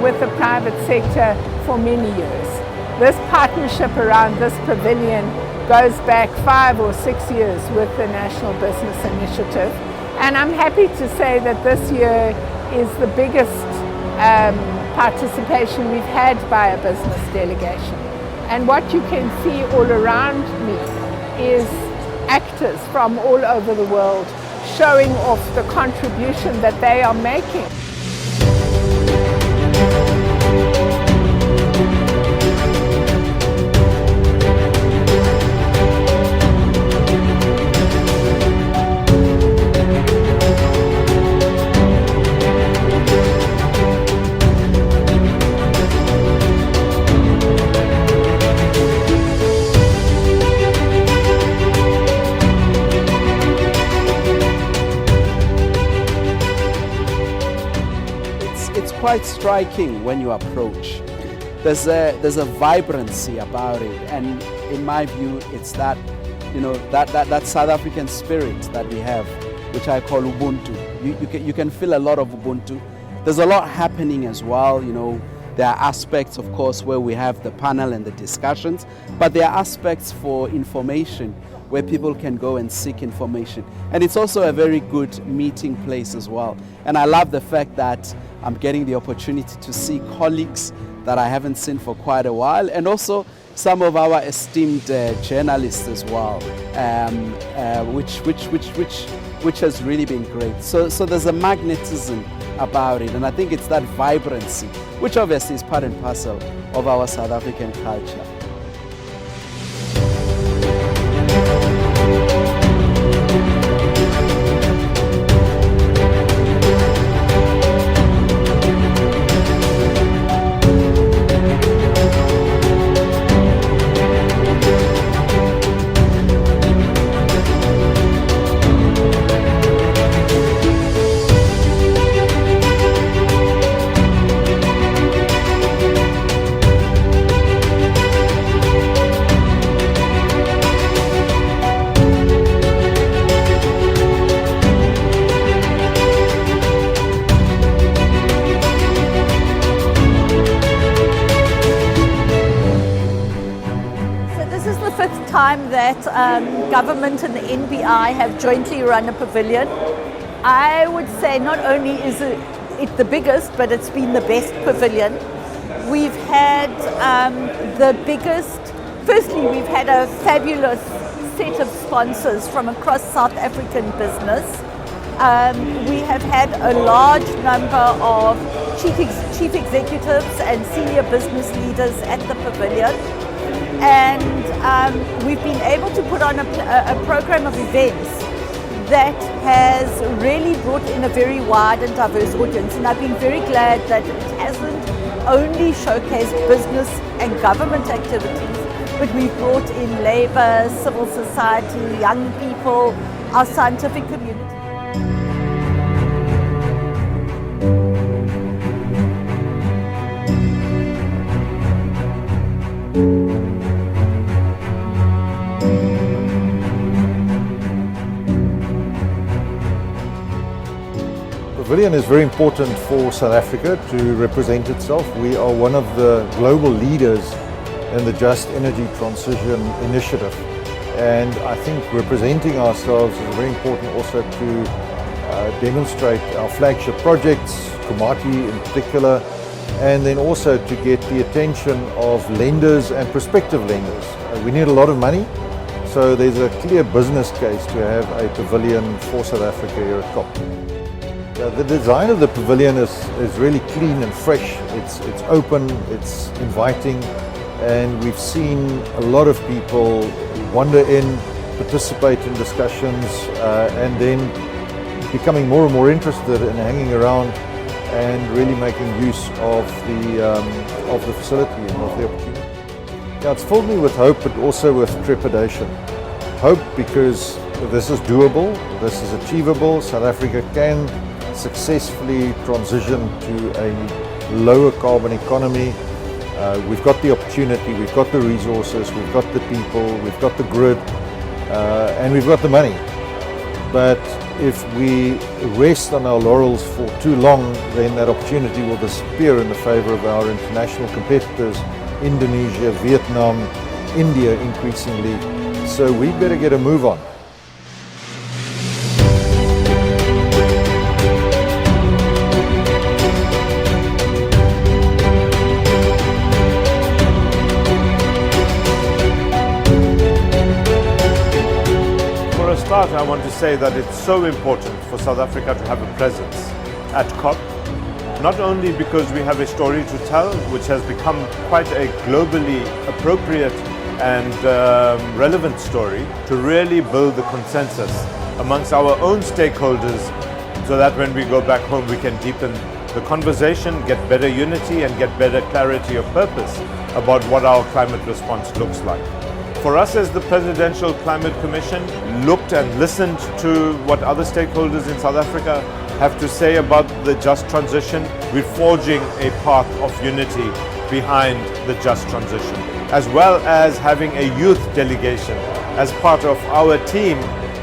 with the private sector for many years. This partnership around this pavilion goes back 5 or 6 years with the National Business Initiative, and I'm happy to say that this year is the biggest participation we've had by a business delegation. And what you can see all around me is actors from all over the world showing off the contribution that they are making. It's quite striking when you approach. There's a vibrancy about it, and in my view, it's that, you know, that South African spirit that we have, which I call Ubuntu. You can feel a lot of Ubuntu. There's a lot happening as well. You know, there are aspects, of course, where we have the panel and the discussions, but there are aspects for information where people can go and seek information. And it's also a very good meeting place as well. And I love the fact that I'm getting the opportunity to see colleagues that I haven't seen for quite a while, and also some of our esteemed journalists as well, which has really been great. So there's a magnetism about it, and I think it's that vibrancy, which obviously is part and parcel of our South African culture. This is the 5th time that government and the NBI have jointly run a pavilion. I would say not only is it the biggest, but it's been the best pavilion. We've had the biggest, firstly we've had a fabulous set of sponsors from across South African business. We have had a large number of chief executives and senior business leaders at the pavilion. And we've been able to put on a program of events that has really brought in a very wide and diverse audience. And I've been very glad that it hasn't only showcased business and government activities, but we've brought in labor, civil society, young people, our scientific community. The pavilion is very important for South Africa to represent itself. We are one of the global leaders in the Just Energy Transition Initiative, and I think representing ourselves is very important also to demonstrate our flagship projects, Komati in particular, and then also to get the attention of lenders and prospective lenders. We need a lot of money, so there's a clear business case to have a pavilion for South Africa here at COP. The design of the pavilion is really clean and fresh. It's open, it's inviting, and we've seen a lot of people wander in, participate in discussions, and then becoming more and more interested in hanging around and really making use of the facility and of the opportunity. Yeah, it's filled me with hope, but also with trepidation. Hope because this is doable, this is achievable. South Africa can successfully transition to a lower carbon economy. We've got the opportunity, we've got the resources, we've got the people, we've got the grid, and we've got the money. But if we rest on our laurels for too long, then that opportunity will disappear in the favor of our international competitors, Indonesia, Vietnam, India increasingly. So we better get a move on. For a start, I want to say that it's so important for South Africa to have a presence at COP, not only because we have a story to tell, which has become quite a globally appropriate and relevant story, to really build the consensus amongst our own stakeholders so that when we go back home we can deepen the conversation, get better unity and get better clarity of purpose about what our climate response looks like. For us as the Presidential Climate Commission looked and listened to what other stakeholders in South Africa have to say about the just transition. We're forging a path of unity behind the just transition, as well as having a youth delegation as part of our team.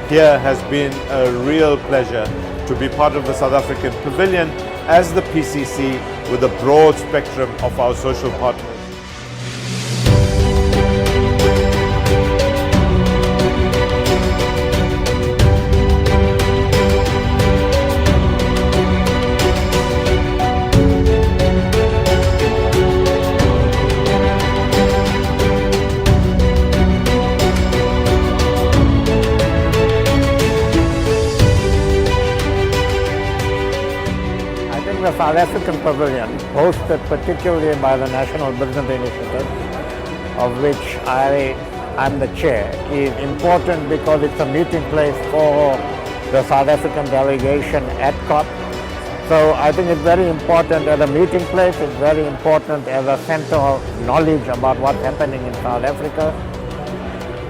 Here has been a real pleasure to be part of the South African Pavilion as the PCC with a broad spectrum of our social partners. The South African Pavilion, hosted particularly by the National Business Initiative, of which I'm the chair, is important because it's a meeting place for the South African delegation at COP. So I think it's very important as a meeting place, it's very important as a center of knowledge about what's happening in South Africa.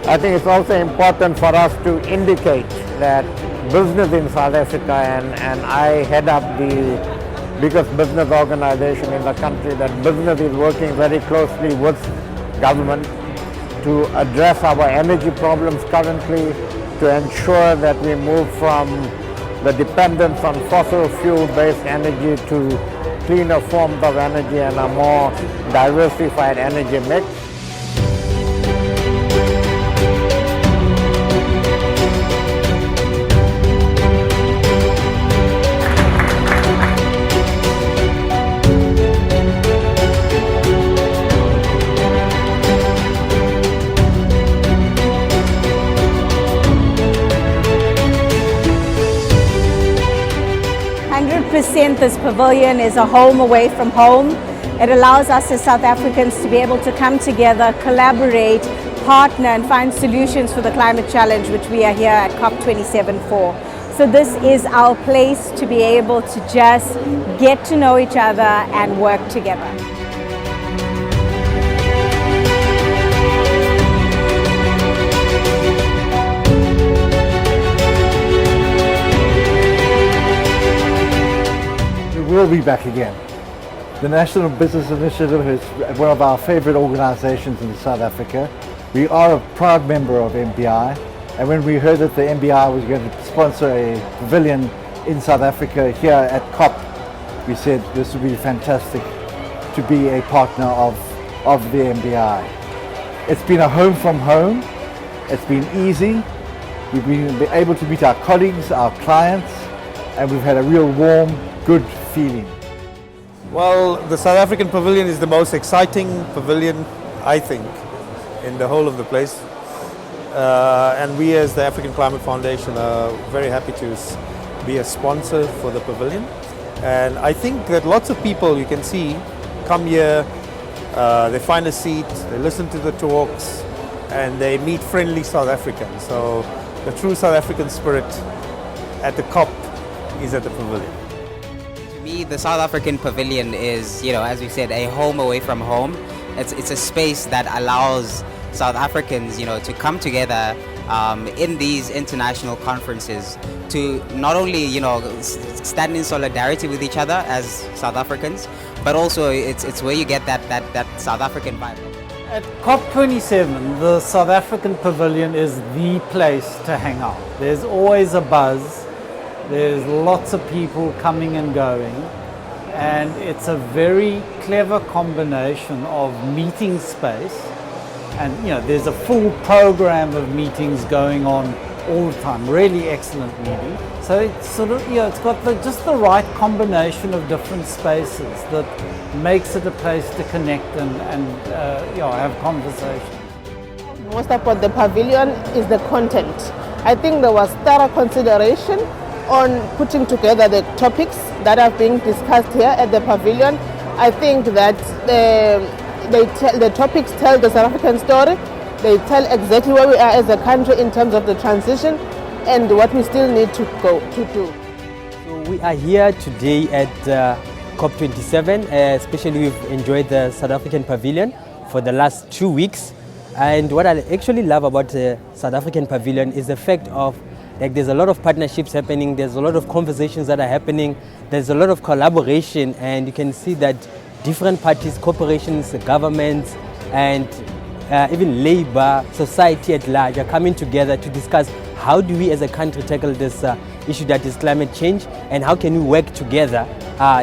I think it's also important for us to indicate that business in South Africa, and I head up the biggest business organization in the country, that business is working very closely with government to address our energy problems currently, to ensure that we move from the dependence on fossil fuel-based energy to cleaner forms of energy and a more diversified energy mix. 100% this pavilion is a home away from home. It allows us as South Africans to be able to come together, collaborate, partner and find solutions for the climate challenge which we are here at COP27 for. So this is our place to be able to just get to know each other and work together. We'll be back again. The National Business Initiative is one of our favorite organizations in South Africa. We are a proud member of MBI, and when we heard that the MBI was going to sponsor a pavilion in South Africa here at COP, we said this would be fantastic to be a partner of the MBI. It's been a home from home. It's been easy. We've been able to meet our colleagues, our clients, and we've had a real warm, good feeling. Well, the South African Pavilion is the most exciting pavilion, I think, in the whole of the place. And we as the African Climate Foundation are very happy to be a sponsor for the pavilion. And I think that lots of people, you can see, come here, they find a seat, they listen to the talks, and they meet friendly South Africans. So the true South African spirit at the COP is at the pavilion. The South African Pavilion is, as we said, a home away from home. It's a space that allows South Africans, to come together in these international conferences to not only, stand in solidarity with each other as South Africans, but also it's where you get that South African vibe. At COP27, the South African Pavilion is the place to hang out. There's always a buzz. There's lots of people coming and going, and it's a very clever combination of meeting space, and there's a full program of meetings going on all the time, really excellent meeting. So it's sort of, it's got just the right combination of different spaces that makes it a place to connect and have conversation. Most about the pavilion is the content. I think there was thorough consideration on putting together the topics that are being discussed here at the pavilion. I think that the topics tell the South African story. They tell exactly where we are as a country in terms of the transition and what we still need to do. So we are here today at COP27, especially we've enjoyed the South African Pavilion for the last 2 weeks. And what I actually love about the South African Pavilion is the fact of there's a lot of partnerships happening, there's a lot of conversations that are happening, there's a lot of collaboration, and you can see that different parties, corporations, governments, and even labor, society at large are coming together to discuss how do we as a country tackle this issue that is climate change, and how can we work together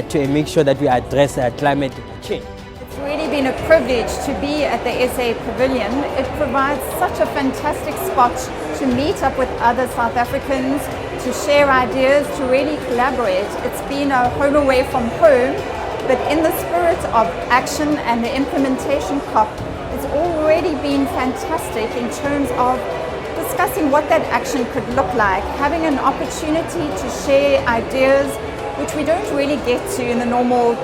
to make sure that we address climate change. It's really been a privilege to be at the SA Pavilion. It provides such a fantastic spot to meet up with other South Africans, to share ideas, to really collaborate. It's been a home away from home, but in the spirit of action and the implementation COP, it's already been fantastic in terms of discussing what that action could look like, having an opportunity to share ideas which we don't really get to in the normal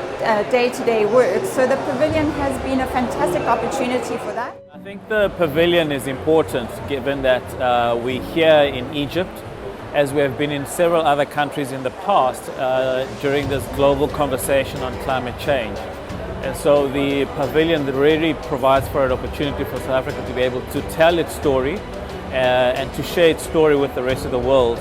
day-to-day work. So the pavilion has been a fantastic opportunity for that. I think the pavilion is important given that we're here in Egypt, as we have been in several other countries in the past during this global conversation on climate change. And so the pavilion really provides for an opportunity for South Africa to be able to tell its story and to share its story with the rest of the world.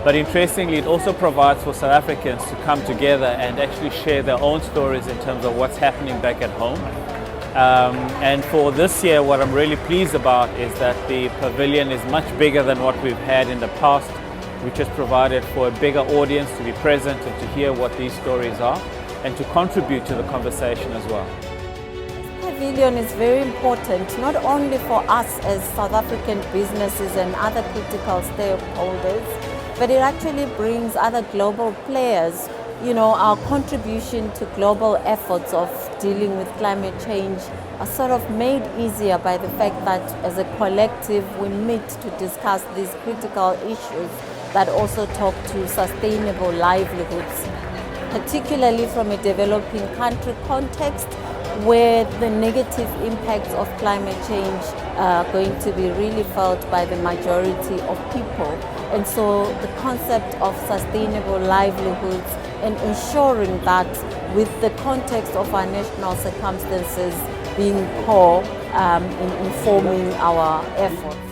But interestingly, it also provides for South Africans to come together and actually share their own stories in terms of what's happening back at home. And for this year, what I'm really pleased about is that the pavilion is much bigger than what we've had in the past, which has provided for a bigger audience to be present and to hear what these stories are and to contribute to the conversation as well. The pavilion is very important, not only for us as South African businesses and other critical stakeholders, but it actually brings other global players. Our contribution to global efforts of dealing with climate change are sort of made easier by the fact that as a collective we meet to discuss these critical issues that also talk to sustainable livelihoods, particularly from a developing country context where the negative impacts of climate change are going to be really felt by the majority of people. And so the concept of sustainable livelihoods and ensuring that with the context of our national circumstances being core in informing our efforts.